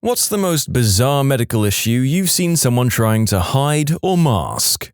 What's the most bizarre medical issue you've seen someone trying to hide or mask?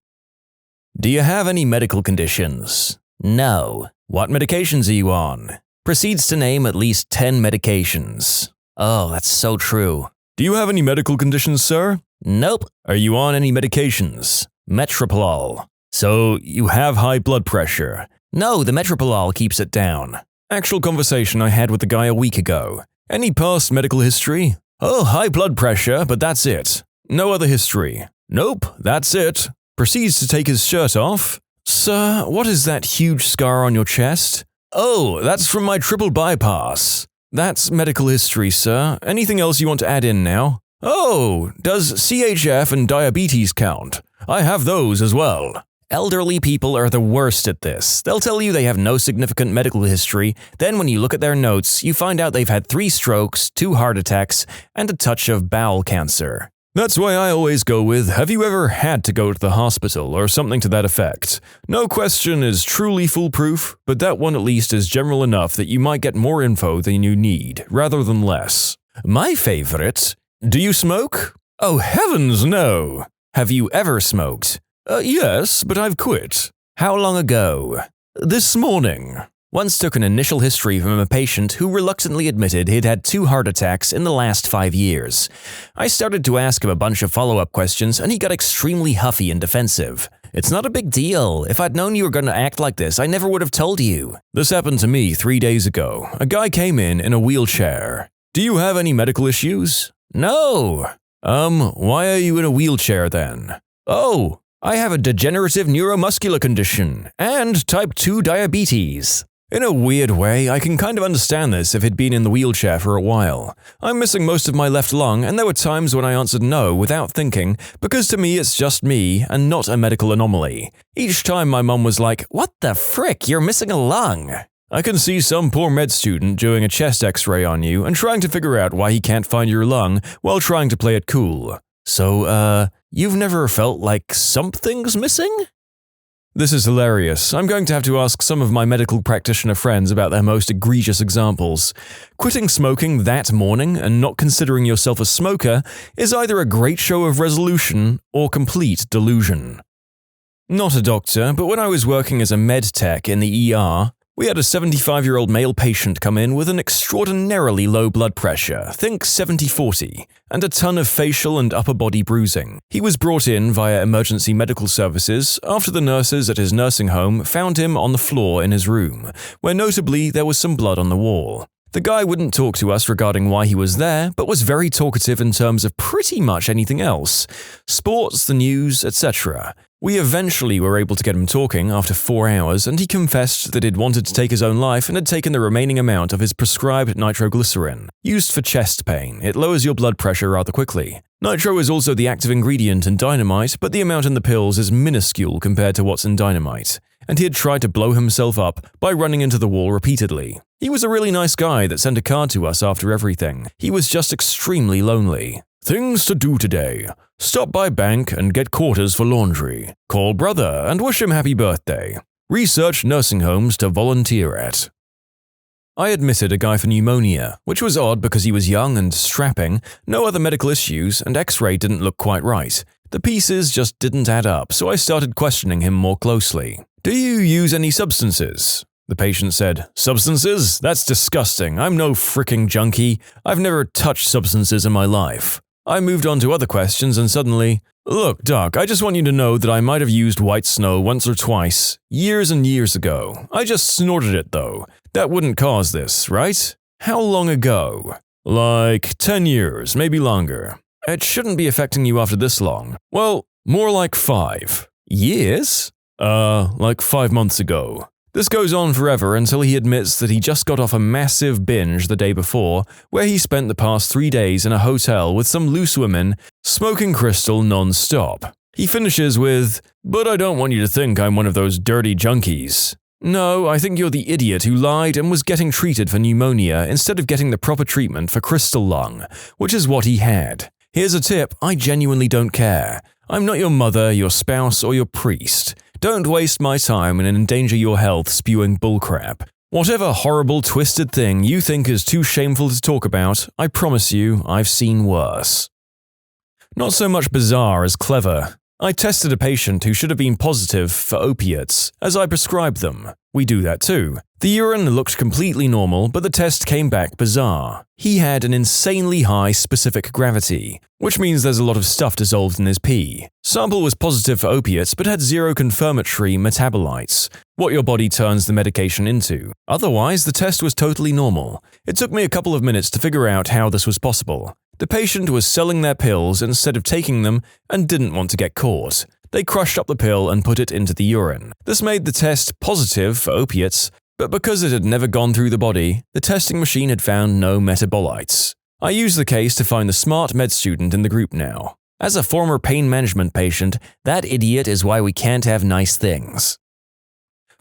Do you have any medical conditions? No. What medications are you on? Proceeds to name at least 10 medications. Oh, that's so true. Do you have any medical conditions, sir? Nope. Are you on any medications? Metropolol. So, you have high blood pressure. No, the metropolol keeps it down. Actual conversation I had with the guy a week ago. Any past medical history? Oh, high blood pressure, but that's it. No other history. Nope, that's it. Proceeds to take his shirt off. Sir, what is that huge scar on your chest? Oh, that's from my triple bypass. That's medical history, sir. Anything else you want to add in now? Oh, does CHF and diabetes count? I have those as well. Elderly people are the worst at this. They'll tell you they have no significant medical history, then when you look at their notes, you find out they've had 3 strokes, 2 heart attacks, and a touch of bowel cancer. That's why I always go with, have you ever had to go to the hospital or something to that effect? No question is truly foolproof, but that one at least is general enough that you might get more info than you need, rather than less. My favorite. Do you smoke? Oh heavens no! Have you ever smoked? Yes, but I've quit. How long ago? This morning. Once took an initial history from a patient who reluctantly admitted he'd had 2 heart attacks in the last 5 years. I started to ask him a bunch of follow-up questions and he got extremely huffy and defensive. It's not a big deal. If I'd known you were going to act like this, I never would have told you. This happened to me 3 days ago. A guy came in a wheelchair. Do you have any medical issues? No. Why are you in a wheelchair then? Oh, I have a degenerative neuromuscular condition and type 2 diabetes. In a weird way, I can kind of understand this if he'd been in the wheelchair for a while. I'm missing most of my left lung, and there were times when I answered no without thinking, because to me it's just me and not a medical anomaly. Each time my mum was like, "What the frick, you're missing a lung." I can see some poor med student doing a chest x-ray on you and trying to figure out why he can't find your lung while trying to play it cool. So, you've never felt like something's missing? This is hilarious. I'm going to have to ask some of my medical practitioner friends about their most egregious examples. Quitting smoking that morning and not considering yourself a smoker is either a great show of resolution or complete delusion. Not a doctor, but when I was working as a med tech in the ER, we had a 75-year-old male patient come in with an extraordinarily low blood pressure, think 70/40, and a ton of facial and upper body bruising. He was brought in via emergency medical services after the nurses at his nursing home found him on the floor in his room, where notably there was some blood on the wall. The guy wouldn't talk to us regarding why he was there, but was very talkative in terms of pretty much anything else. Sports, the news, etc. We eventually were able to get him talking after 4 hours, and he confessed that he'd wanted to take his own life and had taken the remaining amount of his prescribed nitroglycerin. Used for chest pain, it lowers your blood pressure rather quickly. Nitro is also the active ingredient in dynamite, but the amount in the pills is minuscule compared to what's in dynamite. And he had tried to blow himself up by running into the wall repeatedly. He was a really nice guy that sent a card to us after everything. He was just extremely lonely. Things to do today. Stop by bank and get quarters for laundry. Call brother and wish him happy birthday. Research nursing homes to volunteer at. I admitted a guy for pneumonia, which was odd because he was young and strapping, no other medical issues, and x-ray didn't look quite right. The pieces just didn't add up, so I started questioning him more closely. Do you use any substances? The patient said, Substances? That's disgusting. I'm no fricking junkie. I've never touched substances in my life. I moved on to other questions and suddenly, Look, doc, I just want you to know that I might have used white snow once or twice, years and years ago. I just snorted it though. That wouldn't cause this, right? How long ago? Like 10 years, maybe longer. It shouldn't be affecting you after this long. Well, more like 5. Years? Like 5 months ago. This goes on forever until he admits that he just got off a massive binge the day before, where he spent the past 3 days in a hotel with some loose women, smoking crystal non-stop. He finishes with, But I don't want you to think I'm one of those dirty junkies. No, I think you're the idiot who lied and was getting treated for pneumonia instead of getting the proper treatment for crystal lung, which is what he had. Here's a tip, I genuinely don't care. I'm not your mother, your spouse, or your priest. Don't waste my time and endanger your health spewing bullcrap. Whatever horrible, twisted thing you think is too shameful to talk about, I promise you, I've seen worse. Not so much bizarre as clever. I tested a patient who should have been positive for opiates, as I prescribed them. We do that too. The urine looked completely normal, but the test came back bizarre. He had an insanely high specific gravity, which means there's a lot of stuff dissolved in his pee. Sample was positive for opiates, but had zero confirmatory metabolites, what your body turns the medication into. Otherwise, the test was totally normal. It took me a couple of minutes to figure out how this was possible. The patient was selling their pills instead of taking them and didn't want to get caught. They crushed up the pill and put it into the urine. This made the test positive for opiates, but because it had never gone through the body, the testing machine had found no metabolites. I use the case to find the smart med student in the group now. As a former pain management patient, that idiot is why we can't have nice things.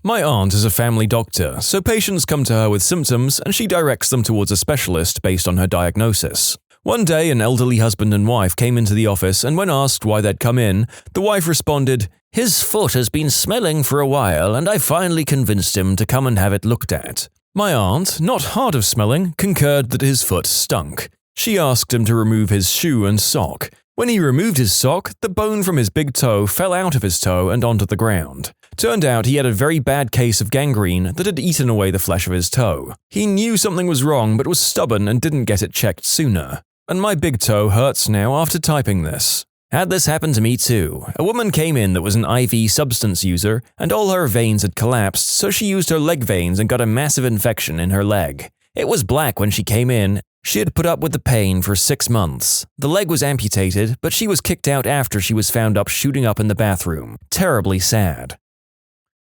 My aunt is a family doctor, so patients come to her with symptoms and she directs them towards a specialist based on her diagnosis. One day, an elderly husband and wife came into the office, and when asked why they'd come in, the wife responded, "His foot has been smelling for a while, and I finally convinced him to come and have it looked at." My aunt, not hard of smelling, concurred that his foot stunk. She asked him to remove his shoe and sock. When he removed his sock, the bone from his big toe fell out of his toe and onto the ground. Turned out he had a very bad case of gangrene that had eaten away the flesh of his toe. He knew something was wrong but was stubborn and didn't get it checked sooner. And my big toe hurts now after typing this. Had this happen to me too. A woman came in that was an IV substance user, and all her veins had collapsed, so she used her leg veins and got a massive infection in her leg. It was black when she came in. She had put up with the pain for 6 months. The leg was amputated, but she was kicked out after she was found up shooting up in the bathroom. Terribly sad.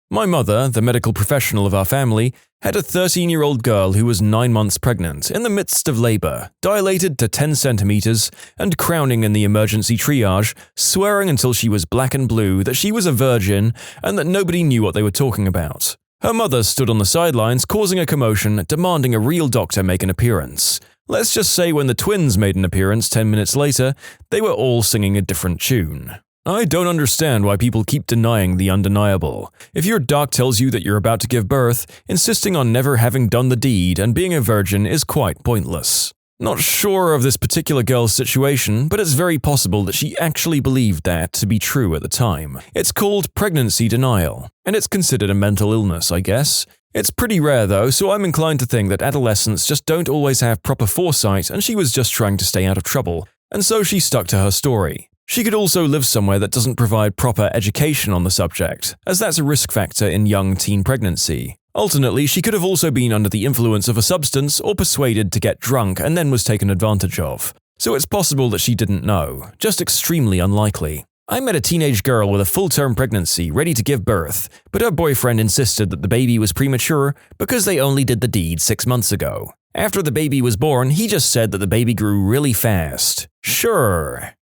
My mother, the medical professional of our family, had a 13-year-old girl who was 9 months pregnant, in the midst of labor, dilated to 10 centimeters, and crowning in the emergency triage, swearing until she was black and blue that she was a virgin and that nobody knew what they were talking about. Her mother stood on the sidelines causing a commotion, demanding a real doctor make an appearance. Let's just say when the twins made an appearance 10 minutes later, they were all singing a different tune. I don't understand why people keep denying the undeniable. If your doc tells you that you're about to give birth, insisting on never having done the deed and being a virgin is quite pointless. Not sure of this particular girl's situation, but it's very possible that she actually believed that to be true at the time. It's called pregnancy denial, and it's considered a mental illness, I guess. It's pretty rare though, so I'm inclined to think that adolescents just don't always have proper foresight and she was just trying to stay out of trouble, and so she stuck to her story. She could also live somewhere that doesn't provide proper education on the subject, as that's a risk factor in young teen pregnancy. Alternately, she could have also been under the influence of a substance or persuaded to get drunk and then was taken advantage of. So it's possible that she didn't know, just extremely unlikely. I met a teenage girl with a full-term pregnancy ready to give birth, but her boyfriend insisted that the baby was premature because they only did the deed 6 months ago. After the baby was born, he just said that the baby grew really fast. Sure.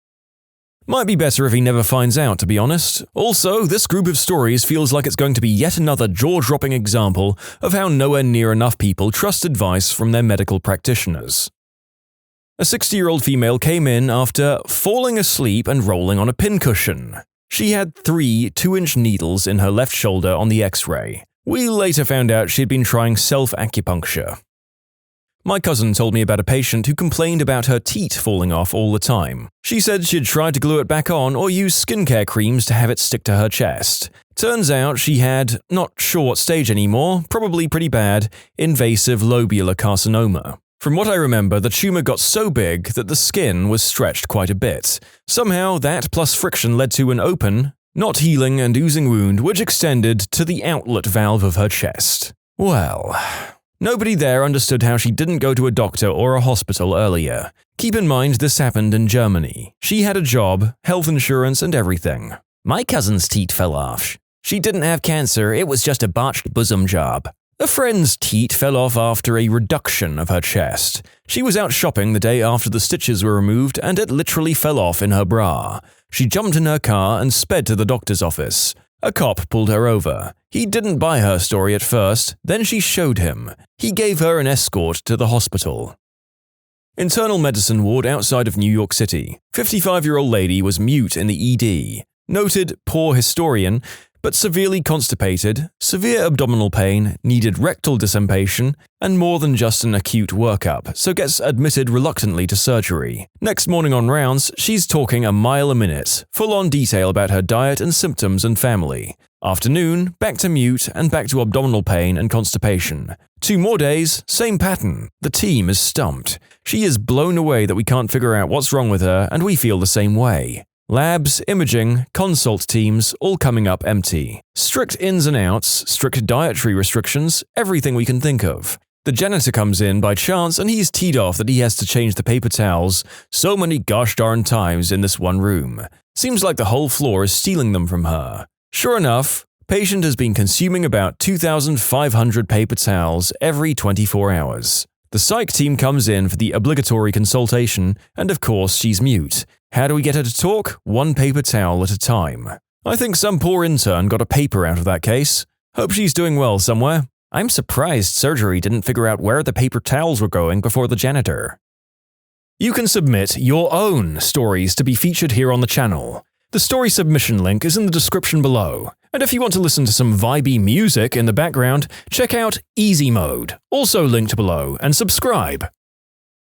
Might be better if he never finds out, to be honest. Also, this group of stories feels like it's going to be yet another jaw-dropping example of how nowhere near enough people trust advice from their medical practitioners. A 60-year-old female came in after falling asleep and rolling on a pincushion. She had 3 2-inch needles in her left shoulder on the X-ray. We later found out she'd been trying self-acupuncture. My cousin told me about a patient who complained about her teat falling off all the time. She said she'd tried to glue it back on or use skincare creams to have it stick to her chest. Turns out she had, not sure what stage anymore, probably pretty bad, invasive lobular carcinoma. From what I remember, the tumor got so big that the skin was stretched quite a bit. Somehow, that plus friction led to an open, not healing and oozing wound which extended to the outlet valve of her chest. Well, nobody there understood how she didn't go to a doctor or a hospital earlier. Keep in mind this happened in Germany. She had a job, health insurance, and everything. My cousin's teat fell off. She didn't have cancer, it was just a botched bosom job. A friend's teat fell off after a reduction of her chest. She was out shopping the day after the stitches were removed and it literally fell off in her bra. She jumped in her car and sped to the doctor's office. A cop pulled her over. He didn't buy her story at first, then she showed him. He gave her an escort to the hospital. Internal medicine ward outside of New York City. 55-year-old lady was mute in the ED. Noted poor historian, but severely constipated, severe abdominal pain, needed rectal disempation, and more than just an acute workup, so gets admitted reluctantly to surgery. Next morning on rounds, she's talking a mile a minute, full-on detail about her diet and symptoms and family. Afternoon, back to mute and back to abdominal pain and constipation. 2 more days, same pattern. The team is stumped. She is blown away that we can't figure out what's wrong with her, and we feel the same way. Labs, imaging, consult teams, all coming up empty. Strict ins and outs, strict dietary restrictions, everything we can think of. The janitor comes in by chance and he's teed off that he has to change the paper towels so many gosh darn times in this one room. Seems like the whole floor is stealing them from her. Sure enough, patient has been consuming about 2,500 paper towels every 24 hours. The psych team comes in for the obligatory consultation, and of course she's mute. How do we get her to talk? 1 paper towel at a time. I think some poor intern got a paper out of that case. Hope she's doing well somewhere. I'm surprised surgery didn't figure out where the paper towels were going before the janitor. You can submit your own stories to be featured here on the channel. The story submission link is in the description below. And if you want to listen to some vibey music in the background, check out easymode, also linked below, and subscribe.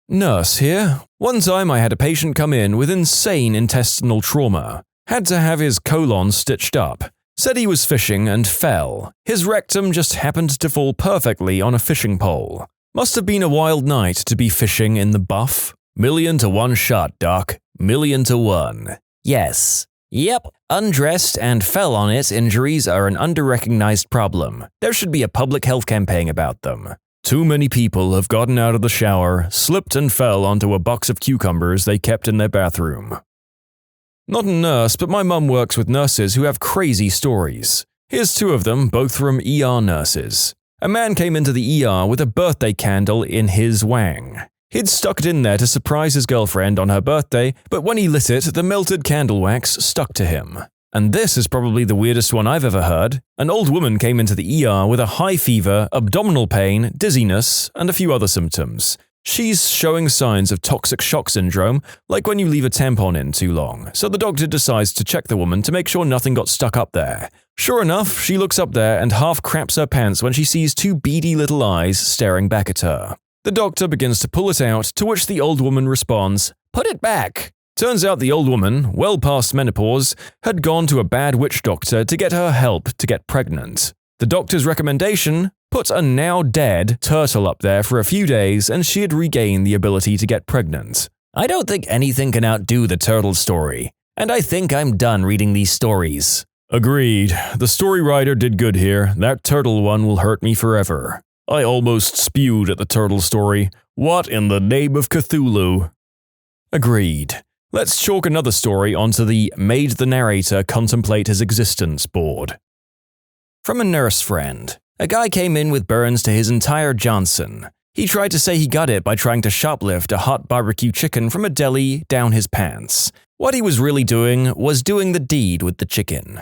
Nurse here. One time I had a patient come in with insane intestinal trauma. Had to have his colon stitched up. Said he was fishing and fell. His rectum just happened to fall perfectly on a fishing pole. Must have been a wild night to be fishing in the buff. 1,000,000 to 1 shot, doc. 1,000,000 to 1. Yes. Yep, undressed and fell on it injuries are an under-recognized problem. There should be a public health campaign about them. Too many people have gotten out of the shower, slipped and fell onto a box of cucumbers they kept in their bathroom. Not a nurse, but my mum works with nurses who have crazy stories. Here's 2 of them, both from ER nurses. A man came into the ER with a birthday candle in his wang. He'd stuck it in there to surprise his girlfriend on her birthday, but when he lit it, the melted candle wax stuck to him. And this is probably the weirdest one I've ever heard. An old woman came into the ER with a high fever, abdominal pain, dizziness, and a few other symptoms. She's showing signs of toxic shock syndrome, like when you leave a tampon in too long, so the doctor decides to check the woman to make sure nothing got stuck up there. Sure enough, she looks up there and half craps her pants when she sees 2 beady little eyes staring back at her. The doctor begins to pull it out, to which the old woman responds, "Put it back." Turns out the old woman, well past menopause, had gone to a bad witch doctor to get her help to get pregnant. The doctor's recommendation? Put a now dead turtle up there for a few days and she'd regain the ability to get pregnant. I don't think anything can outdo the turtle story, and I think I'm done reading these stories. Agreed. The story writer did good here. That turtle one will hurt me forever. I almost spewed at the turtle story. What in the name of Cthulhu? Agreed. Let's chalk another story onto the made the narrator contemplate his existence board. From a nurse friend. A guy came in with burns to his entire Johnson. He tried to say he got it by trying to shoplift a hot barbecue chicken from a deli down his pants. What he was really doing was doing the deed with the chicken.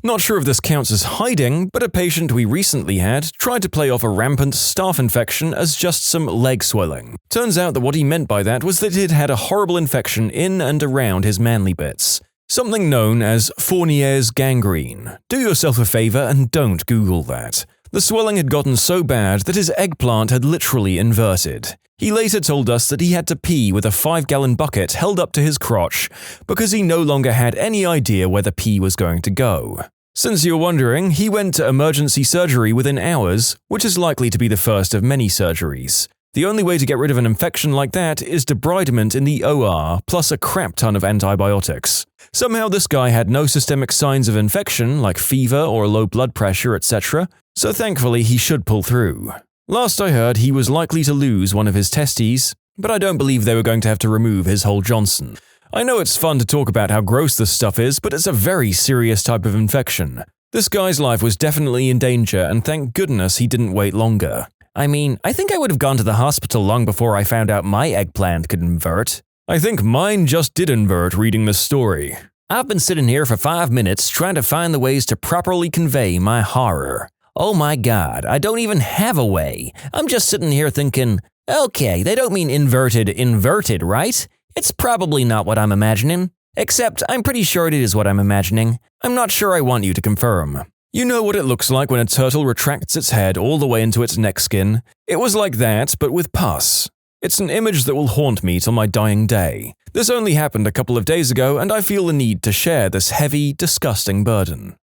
Not sure if this counts as hiding, but a patient we recently had tried to play off a rampant staph infection as just some leg swelling. Turns out that what he meant by that was that he'd had a horrible infection in and around his manly bits. Something known as Fournier's gangrene. Do yourself a favor and don't Google that. The swelling had gotten so bad that his eggplant had literally inverted. He later told us that he had to pee with a 5-gallon bucket held up to his crotch because he no longer had any idea where the pee was going to go. Since you're wondering, he went to emergency surgery within hours, which is likely to be the first of many surgeries. The only way to get rid of an infection like that is debridement in the OR plus a crap ton of antibiotics. Somehow this guy had no systemic signs of infection like fever or low blood pressure, etc., so thankfully he should pull through. Last I heard, he was likely to lose one of his testes, but I don't believe they were going to have to remove his whole Johnson. I know it's fun to talk about how gross this stuff is, but it's a very serious type of infection. This guy's life was definitely in danger, and thank goodness he didn't wait longer. I mean, I think I would have gone to the hospital long before I found out my eggplant could invert. I think mine just did invert reading this story. I've been sitting here for 5 minutes trying to find the ways to properly convey my horror. Oh my god, I don't even have a way. I'm just sitting here thinking, okay, they don't mean inverted, right? It's probably not what I'm imagining. Except I'm pretty sure it is what I'm imagining. I'm not sure I want you to confirm. You know what it looks like when a turtle retracts its head all the way into its neck skin? It was like that, but with pus. It's an image that will haunt me till my dying day. This only happened a couple of days ago, and I feel the need to share this heavy, disgusting burden.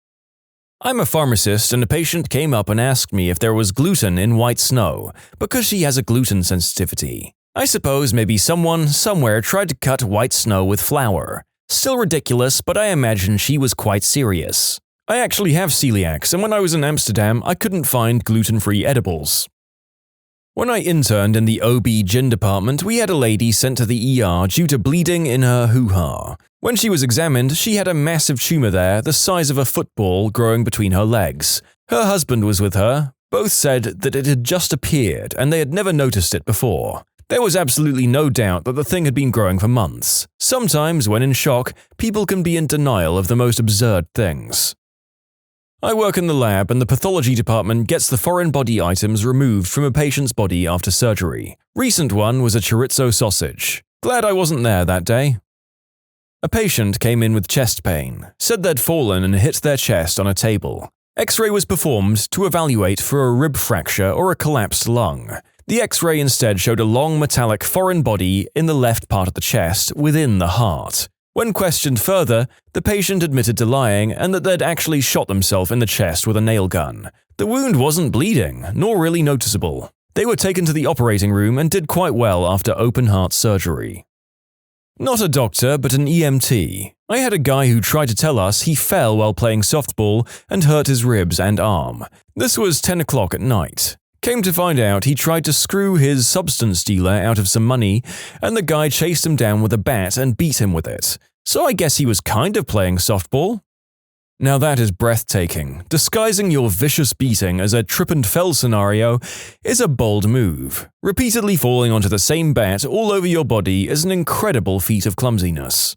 I'm a pharmacist, and a patient came up and asked me if there was gluten in white snow, because she has a gluten sensitivity. I suppose maybe someone, somewhere tried to cut white snow with flour. Still ridiculous, but I imagine she was quite serious. I actually have celiacs, and when I was in Amsterdam, I couldn't find gluten-free edibles. When I interned in the OB-GYN department, we had a lady sent to the ER due to bleeding in her hoo-ha. When she was examined, she had a massive tumor there, the size of a football, growing between her legs. Her husband was with her. Both said that it had just appeared and they had never noticed it before. There was absolutely no doubt that the thing had been growing for months. Sometimes, when in shock, people can be in denial of the most absurd things. I work in the lab, and the pathology department gets the foreign body items removed from a patient's body after surgery. Recent one was a chorizo sausage. Glad I wasn't there that day. A patient came in with chest pain, said they'd fallen and hit their chest on a table. X-ray was performed to evaluate for a rib fracture or a collapsed lung. The X-ray instead showed a long metallic foreign body in the left part of the chest within the heart. When questioned further, the patient admitted to lying and that they'd actually shot themselves in the chest with a nail gun. The wound wasn't bleeding, nor really noticeable. They were taken to the operating room and did quite well after open-heart surgery. Not a doctor, but an EMT. I had a guy who tried to tell us he fell while playing softball and hurt his ribs and arm. This was 10 o'clock at night. Came to find out he tried to screw his substance dealer out of some money, and the guy chased him down with a bat and beat him with it. So I guess he was kind of playing softball. Now that is breathtaking. Disguising your vicious beating as a trip and fell scenario is a bold move. Repeatedly falling onto the same bat all over your body is an incredible feat of clumsiness.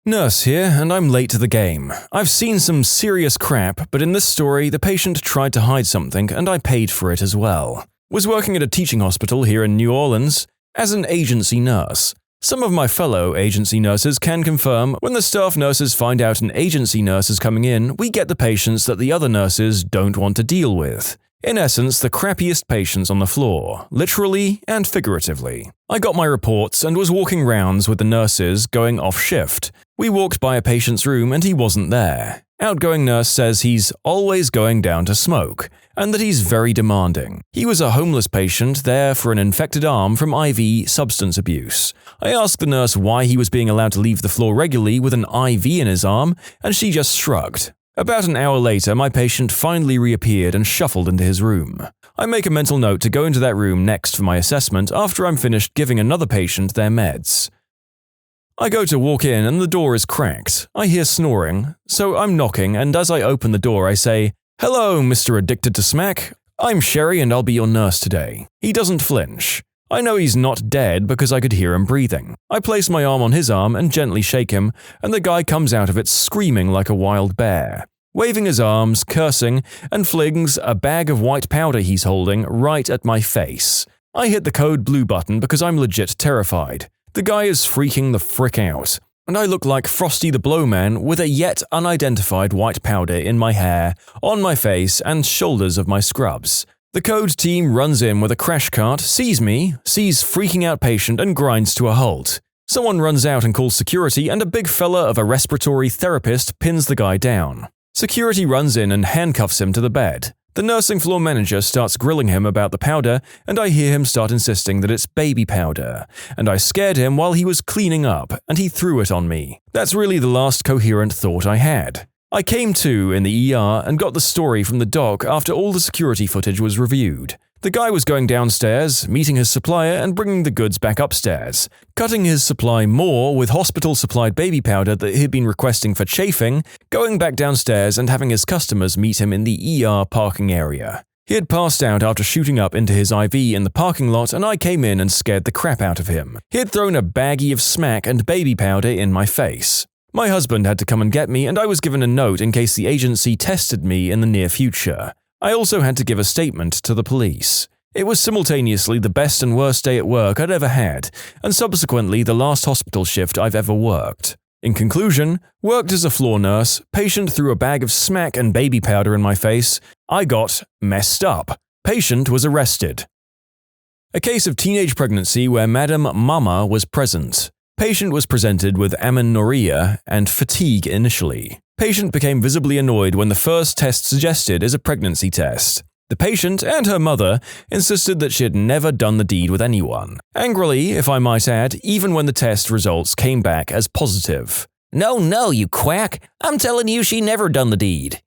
Nurse here, and I'm late to the game. I've seen some serious crap, but in this story, the patient tried to hide something and I paid for it as well. Was working at a teaching hospital here in New Orleans as an agency nurse. Some of my fellow agency nurses can confirm when the staff nurses find out an agency nurse is coming in, we get the patients that the other nurses don't want to deal with. In essence, the crappiest patients on the floor, literally and figuratively. I got my reports and was walking rounds with the nurses going off shift. We walked by a patient's room and he wasn't there. Outgoing nurse says he's always going down to smoke, and that he's very demanding. He was a homeless patient there for an infected arm from IV substance abuse. I asked the nurse why he was being allowed to leave the floor regularly with an IV in his arm, and she just shrugged. About an hour later, my patient finally reappeared and shuffled into his room. I make a mental note to go into that room next for my assessment after I'm finished giving another patient their meds. I go to walk in and the door is cracked. I hear snoring, so I'm knocking, and as I open the door I say, "Hello, Mr. Addicted to Smack. I'm Sherry and I'll be your nurse today." He doesn't flinch. I know he's not dead because I could hear him breathing. I place my arm on his arm and gently shake him, and the guy comes out of it screaming like a wild bear, waving his arms, cursing, and flings a bag of white powder he's holding right at my face. I hit the code blue button because I'm legit terrified. The guy is freaking the frick out, and I look like Frosty the Blowman with a yet unidentified white powder in my hair, on my face, and shoulders of my scrubs. The code team runs in with a crash cart, sees me, sees freaking out patient, and grinds to a halt. Someone runs out and calls security, and a big fella of a respiratory therapist pins the guy down. Security runs in and handcuffs him to the bed. The nursing floor manager starts grilling him about the powder, and I hear him start insisting that it's baby powder, and I scared him while he was cleaning up, and he threw it on me. That's really the last coherent thought I had. I came to in the ER and got the story from the doc after all the security footage was reviewed. The guy was going downstairs, meeting his supplier and bringing the goods back upstairs, cutting his supply more with hospital-supplied baby powder that he'd been requesting for chafing, going back downstairs and having his customers meet him in the ER parking area. He had passed out after shooting up into his IV in the parking lot, and I came in and scared the crap out of him. He had thrown a baggie of smack and baby powder in my face. My husband had to come and get me, and I was given a note in case the agency tested me in the near future. I also had to give a statement to the police. It was simultaneously the best and worst day at work I'd ever had, and subsequently the last hospital shift I've ever worked. In conclusion, worked as a floor nurse, patient threw a bag of smack and baby powder in my face, I got messed up. Patient was arrested. A case of teenage pregnancy where Madam Mama was present. Patient was presented with amenorrhea and fatigue initially. Patient became visibly annoyed when the first test suggested is a pregnancy test. The patient and her mother insisted that she had never done the deed with anyone. Angrily, if I might add, even when the test results came back as positive. No, you quack! I'm telling you she never done the deed.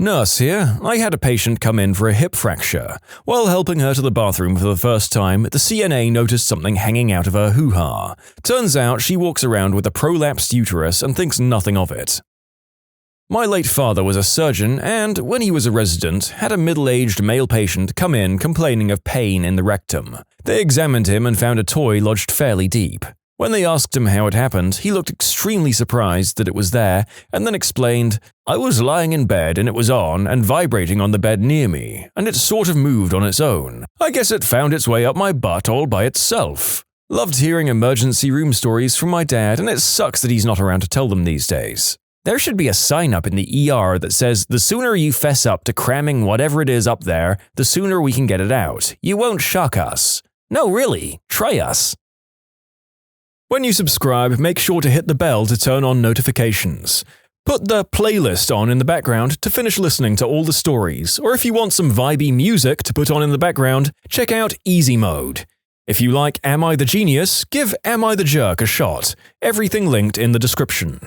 Nurse here, I had a patient come in for a hip fracture. While helping her to the bathroom for the first time, the CNA noticed something hanging out of her hoo-ha. Turns out she walks around with a prolapsed uterus and thinks nothing of it. My late father was a surgeon and, when he was a resident, had a middle-aged male patient come in complaining of pain in the rectum. They examined him and found a toy lodged fairly deep. When they asked him how it happened, he looked extremely surprised that it was there and then explained, "I was lying in bed and it was on and vibrating on the bed near me, and it sort of moved on its own. I guess it found its way up my butt all by itself." Loved hearing emergency room stories from my dad, and it sucks that he's not around to tell them these days. There should be a sign up in the ER that says, "The sooner you fess up to cramming whatever it is up there, the sooner we can get it out. You won't shock us." No, really, try us. When you subscribe, make sure to hit the bell to turn on notifications. Put the playlist on in the background to finish listening to all the stories, or if you want some vibey music to put on in the background, check out easymode. If you like Am I the Genius, give Am I the Jerk a shot. Everything linked in the description.